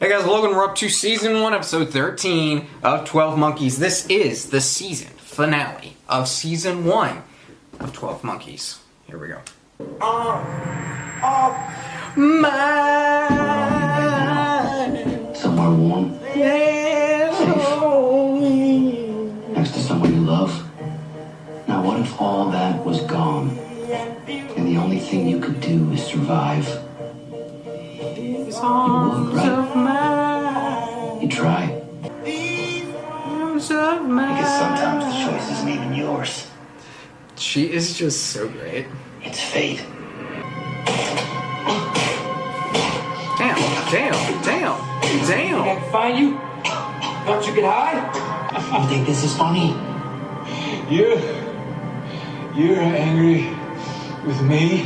Hey guys, Logan, we're up to Season 1, Episode 13 of 12 Monkeys. This is the season finale of Season 1 of 12 Monkeys. Here we go. Somewhere warm, safe, next to someone you love. Now what if all that was gone, and the only thing you could do is survive? You would, right? You try. Because sometimes the choice isn't even yours. She is just so great. It's fate. Damn. I can find you? Thought you could hide? You think this is funny? You're angry with me?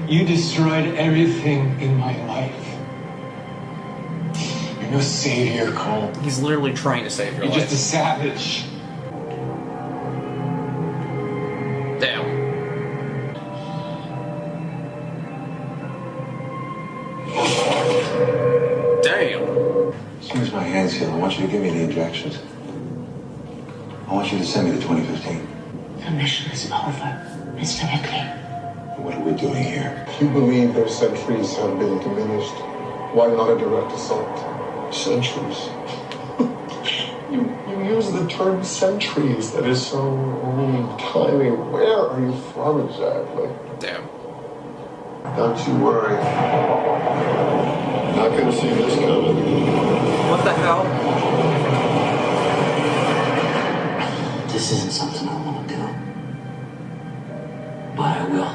You destroyed everything in my life. You're no savior, Cole. He's literally trying to save your life. You're just a savage. Damn. As soon as my hand's healed, I want you to give me the injections. I want you to send me to 2015. The mission is over, Mr. Ripley. What are we doing here? If you believe their centuries have been diminished, why not a direct assault? Centuries. You use the term centuries. That is so old-timey. Where are you from exactly? Damn. Don't you worry. Not gonna see this coming. What the hell? This isn't something I want to do. But I will.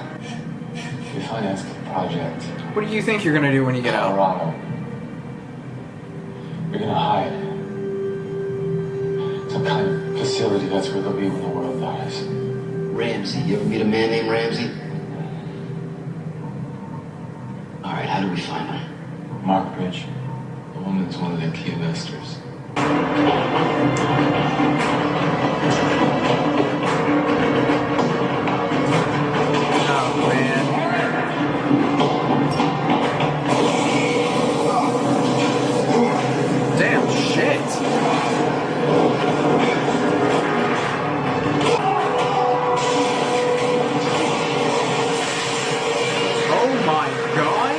We financed the project. What do you think you're gonna do when you get out? Colorado. We're gonna hide. Some kind of facility, that's where they'll be when the world dies. Ramsey. You ever meet a man named Ramsey? All right, how do we find him? Mark Bridge. The woman's one of their key investors. Oh, man. Damn shit. Oh my god.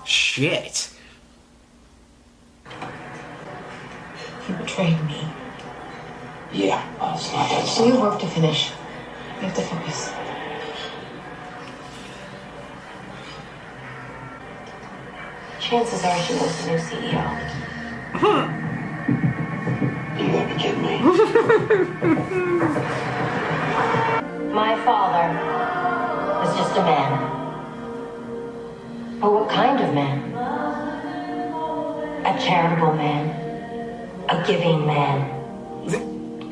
Shit. You betrayed me. Yeah, well, it's not that We simple. have work to finish. We have to focus. Chances are she was the new CEO. You gotta be kidding me. My father was just a man. But what kind of man? A charitable man. A giving man.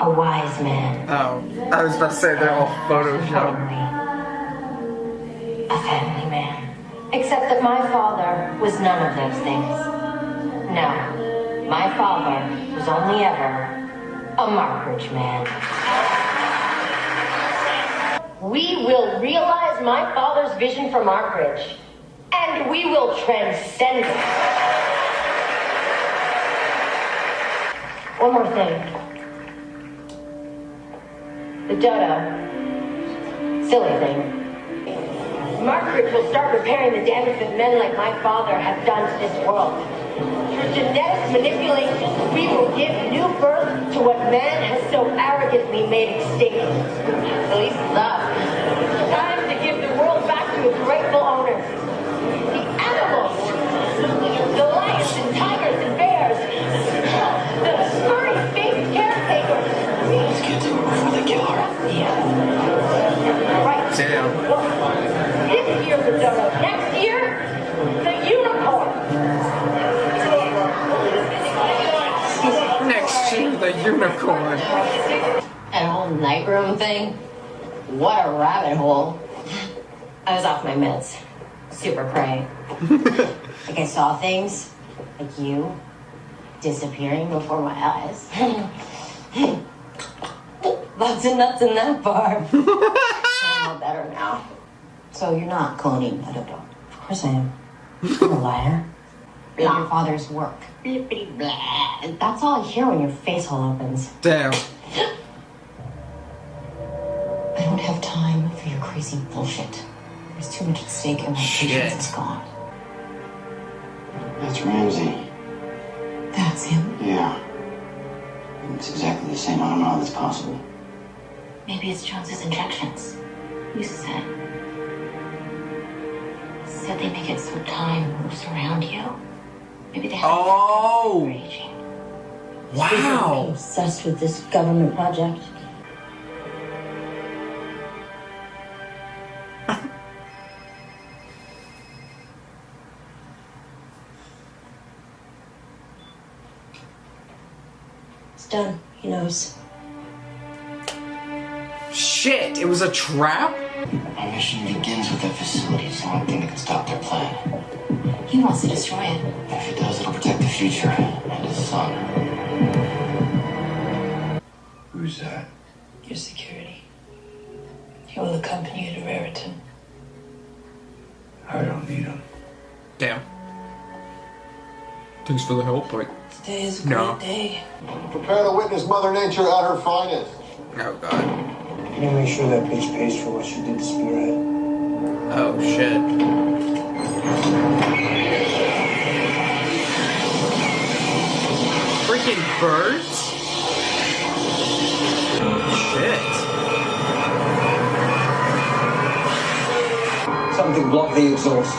A wise man. Oh, I was about to say they're all photoshopped. A family man. Except that my father was none of those things. No, my father was only ever a Markridge man. We will realize my father's vision for Markridge, and we will transcend it. One more thing. The dodo. Silly thing. Markridge will start repairing the damage that men like my father have done to this world. Through genetic manipulation, we will give new birth to what man has so arrogantly made extinct. At least love. Time to give the world back to its rightful owners. The animals. The lions and tigers and bears. The furry-faced caretakers. Let's get to her before they kill her. Right. Damn. This year the dodo. Next year, the unicorn. Next to the unicorn. That whole night room thing? What a rabbit hole. I was off my meds. Super praying. Like I saw things, like you, disappearing before my eyes. The drugs and nuts in that bar. I know better now. So you're not cloning Meadow? Of course I am. You're a liar. Your father's work. That's all I hear when your face hole opens. Damn. I don't have time for your crazy bullshit. There's too much at stake and my patience is gone. That's Ramsey. That's him? Yeah. It's exactly the same. I don't know how that's possible. Maybe it's Jones's injections. You said they make it so time moves around you. Maybe they have for aging. Wow. I'm obsessed with this government project. It's done. He knows. Shit, it was a trap? My mission begins with that facility. It's the only thing that can stop their plan. He wants to destroy it. If it does, it'll protect the future and his son. Who's that? Your security. He will accompany you to Raritan. I don't need him. Damn. Thanks for the help, but Today is a great day. Prepare to witness Mother Nature at her finest. oh god. You make sure that bitch pays for what she did to Spearhead. Oh shit. Freaking birds? Shit. Something blocked the exhaust.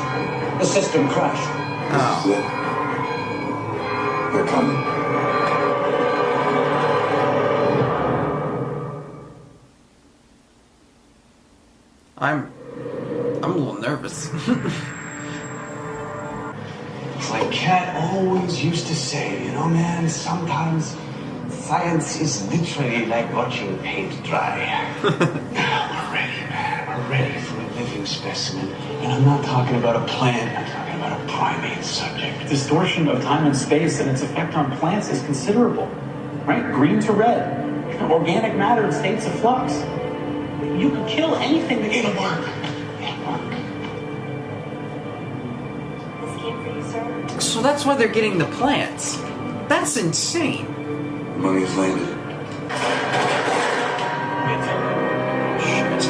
The system crashed. Oh. This is it. They're coming. I'm a little nervous. It's like Cat always used to say, you know, man, sometimes science is literally like watching paint dry. We're ready, man. We're ready for a living specimen. And I'm not talking about a plant, I'm talking about a primate subject. Distortion of time and space and its effect on plants is considerable, right? Green to red, organic matter in states of flux. You could kill anything that It'll work. It'll work. This came for you, sir. So that's why they're getting the plants. That's insane. Money's landed. Shit.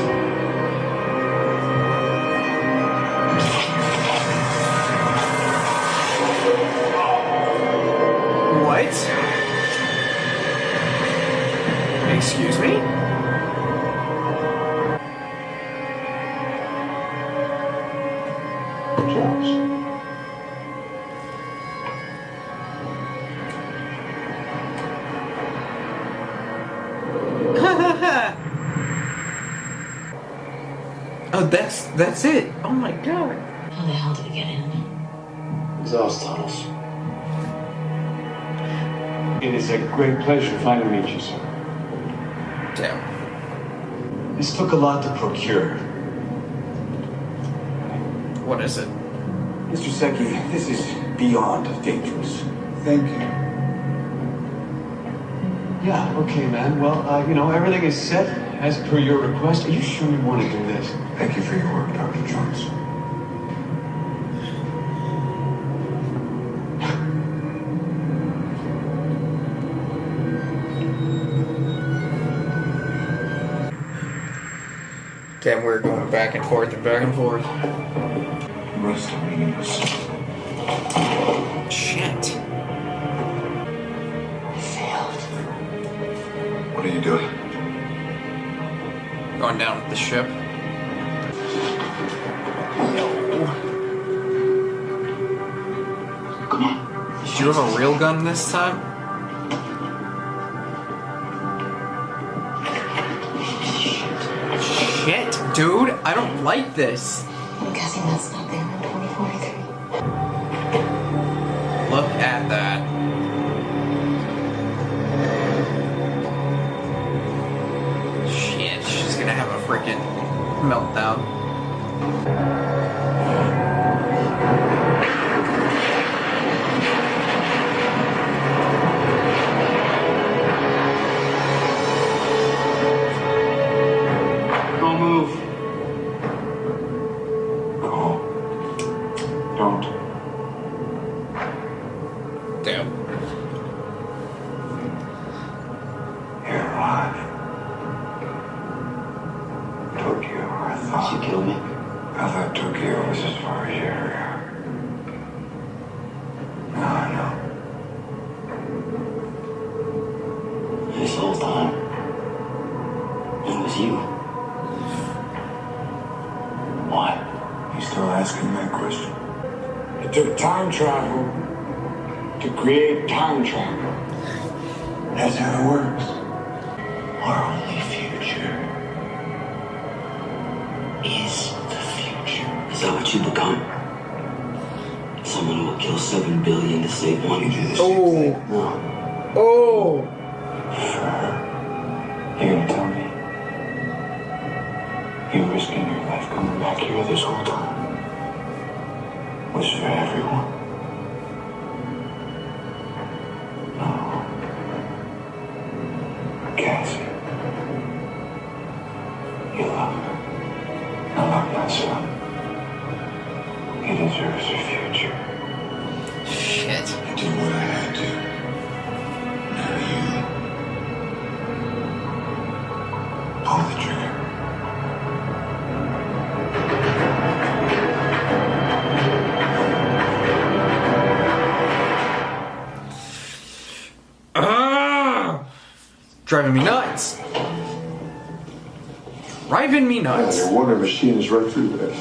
What? Excuse me? Oh, that's it. Oh my god. How the hell did we get in? Exhaust tunnels. It is a great pleasure to finally meet you, sir. Damn. This took a lot to procure. What is it? Mr. Secchi, this is beyond dangerous. Thank you. Yeah, okay, man. Well, everything is set as per your request. Are you sure you want to do this? Thank you for your work, Dr. Jones. Damn, we're going back and forth and back and forth. Rest of me was Shit. I failed. What are you doing? Going down with the ship. Come on. Did you have a real gun this time? Shit, dude, I don't like this. I'm guessing that's not there in 2043. Look at that. Shit, she's gonna have a freaking meltdown. alive. Tokyo, I thought. You killed me? I thought Tokyo was as far as your area. Now I know. This whole time, it was you. Why? You still asking that question? It took time travel to create time travel. That's how it works. Our only future is the future. Is that what you become? Someone who will kill 7 billion to save one? You do this. Oh. No. Oh. You're gonna tell me you're risking your life coming back here this whole time was for everyone? No. Cassie. You love her. I love my son. He deserves a future. Shit. I did what I had to. Now you. Pull the trigger. Driving me nuts. Driving me nuts. Your wonder machine is right through this.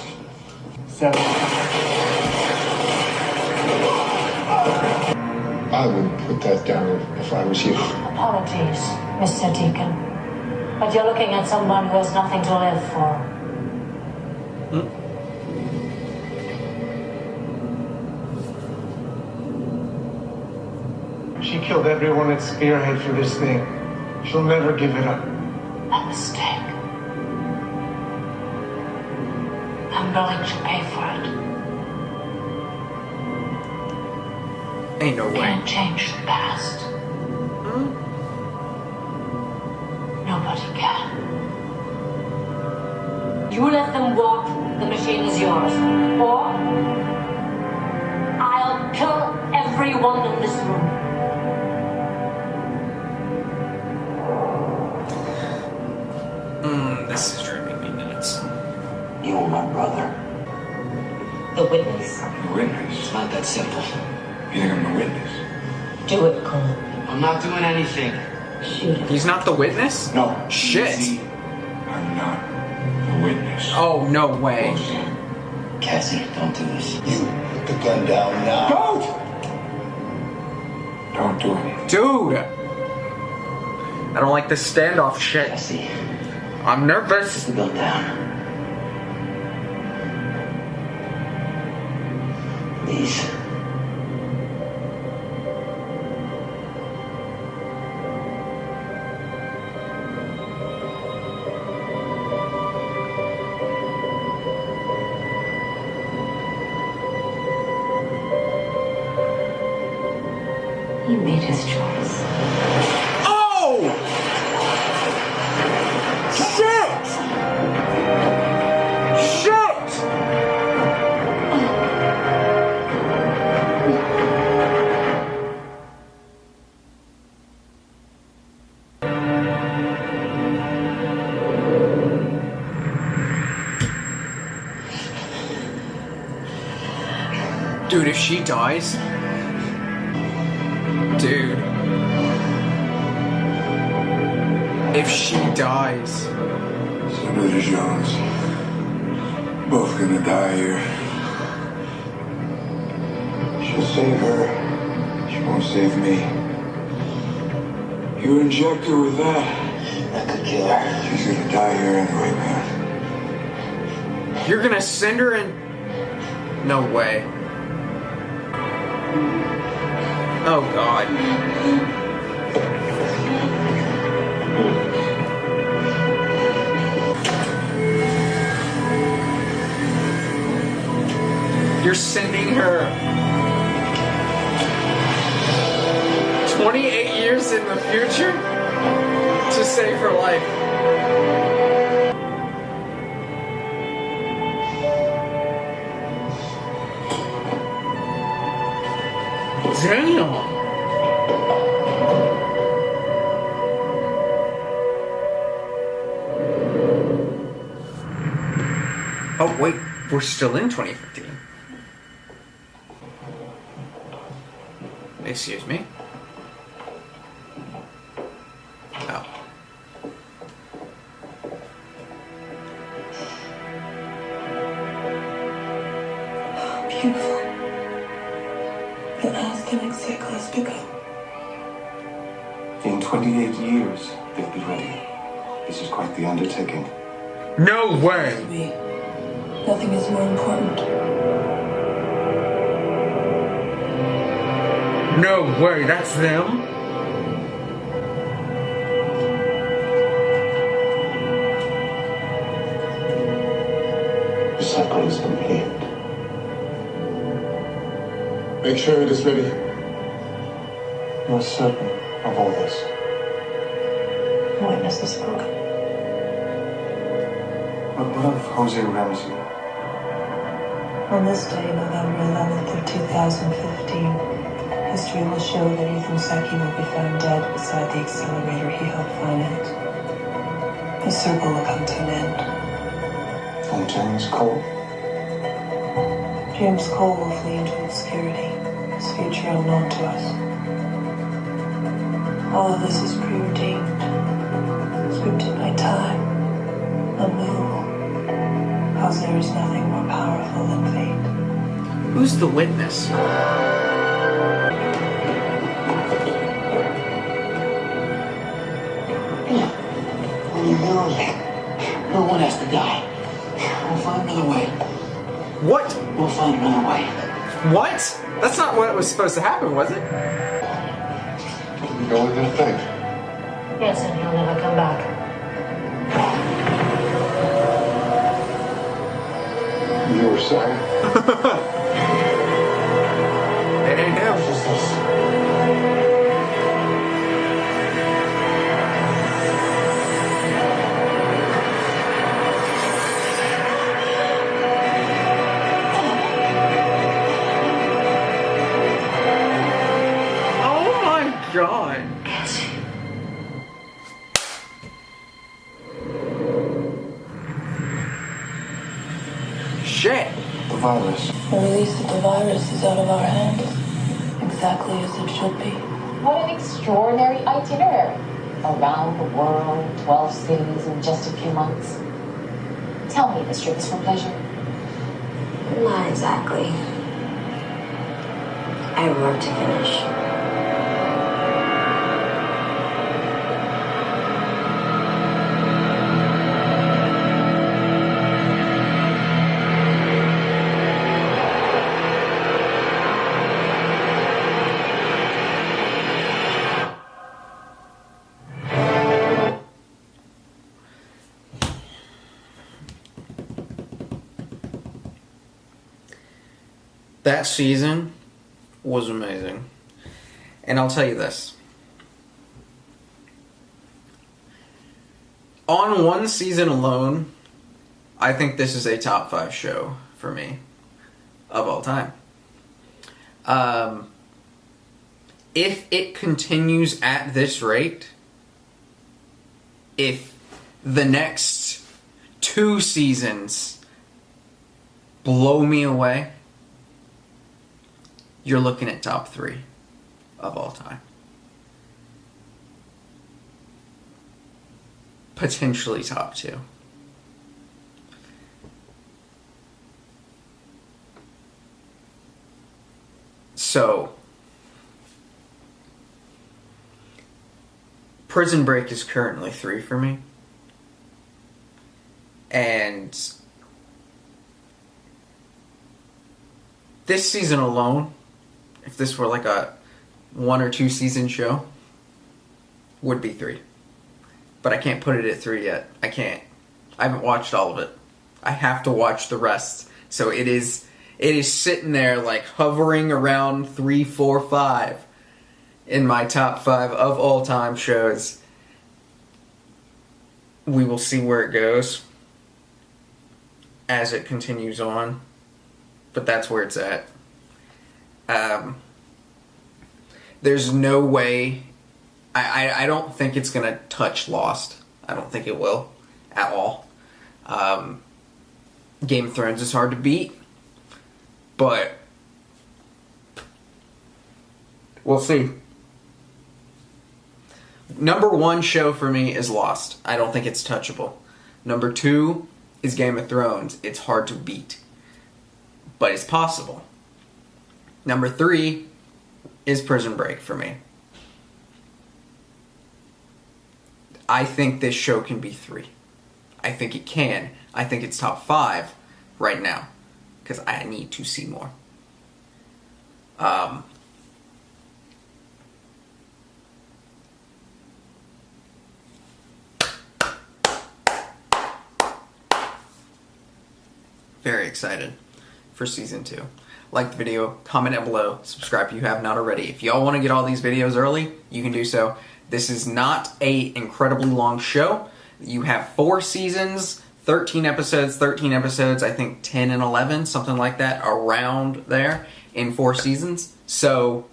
7. I wouldn't put that down if I was you. Apologies, Mr. Deacon. But you're looking at someone who has nothing to live for. She killed everyone at Spearhead for this thing. She'll never give it up. A mistake. I'm willing to pay for it. Ain't no way. Can't change the past. Nobody can. You let them walk, the machine is yours. Or I'll kill everyone in this room. This is driving me nuts. You were my brother. The witness. The witness. It's not that simple. You think I'm the witness? Do it, Cole. I'm not doing anything. Shoot it. He's not the witness? No. Shit. Easy. I'm not the witness. Oh, no way. Cassie, don't do this. You put the gun down now. Don't do anything. Dude. I don't like this standoff shit. Cassie, I'm nervous. put the gun down. Please. He made his choice. Oh! Shit! Shit! Dude, if she dies... Dude. If she dies... Senator Jones. Both gonna die here. She'll save her. She won't save me. You inject her with that. That could kill her. She's gonna die here anyway, man. You're gonna send her in... No way. Oh, God. You're sending her 28 years in the future to save her life. Damn. Oh, wait. We're still in 2015. Excuse me. Oh. Beautiful. The Aztec cycle has begun. In 28 years, they'll be ready. This is quite the undertaking. No way! Nothing is more important. No way, that's them? The cycle is complete. Make sure it is ready. You're certain of all this. Witness has spoken. But what of Jose Ramsey? On this day, November 11th of 2015, history will show that Ethan Seki will be found dead beside the accelerator he helped finance. The circle will come to an end. And James Cole? James Cole will flee into obscurity, his future unknown to us. All of this is preordained, scripted by time, unmovable, because there is nothing more powerful than fate. Who's the witness? When you hear me, no one has to die. We'll find another way. What? We'll find another way. What? That's not what was supposed to happen, was it? You know what I think? Yes, and he'll never come back. You were saying? It ain't him. Just us. Oh my god. Shit. The virus. The release of the virus is out of our hands, exactly as it should be. What an extraordinary itinerary. Around the world, 12 cities in just a few months. Tell me this trip is for pleasure. Not exactly. I have work to finish. That season was amazing. And I'll tell you this. On one season alone, I think this is a top 5 show for me of all time. If it continues at this rate, if the next 2 seasons blow me away, you're looking at top 3 of all time. Potentially top 2. So, Prison Break is currently 3 for me. And this season alone, if this were like a 1 or 2 season show, would be 3. But I can't put it at 3 yet. I can't. I haven't watched all of it. I have to watch the rest. So it is sitting there like hovering around 3, 4, 5 in my top 5 of all time shows. We will see where it goes as it continues on. But that's where it's at. There's no way. I don't think it's going to touch Lost. I don't think it will at all. Game of Thrones is hard to beat, but we'll see. Number 1 show for me is Lost. I don't think it's touchable. Number 2 is Game of Thrones. It's hard to beat, but it's possible. Number 3 is Prison Break for me. I think this show can be 3. I think it can. I think it's top 5 right now, because I need to see more. Very excited for season 2. Like the video, comment down below, subscribe if you have not already. If y'all want to get all these videos early, you can do so. This is not a incredibly long show. You have 4 seasons, 13 episodes, I think 10 and 11, something like that, around there in 4 seasons. So,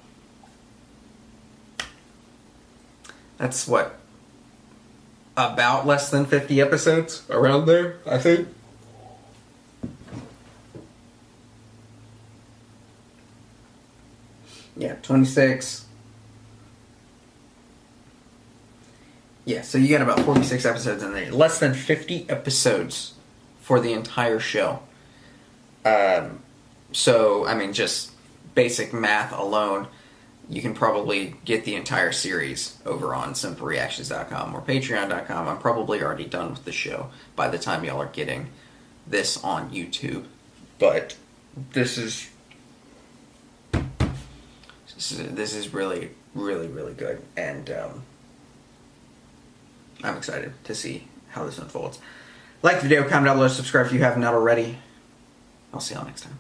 that's what? About less than 50 episodes? Around there, I think. Yeah, 26. Yeah, so you got about 46 episodes in there. Less than 50 episodes for the entire show. So, I mean, just basic math alone, you can probably get the entire series over on simplereactions.com or patreon.com. I'm probably already done with the show by the time y'all are getting this on YouTube. But this is really, really, really good, and I'm excited to see how this unfolds. Like the video, comment down below, subscribe if you have not already. I'll see y'all next time.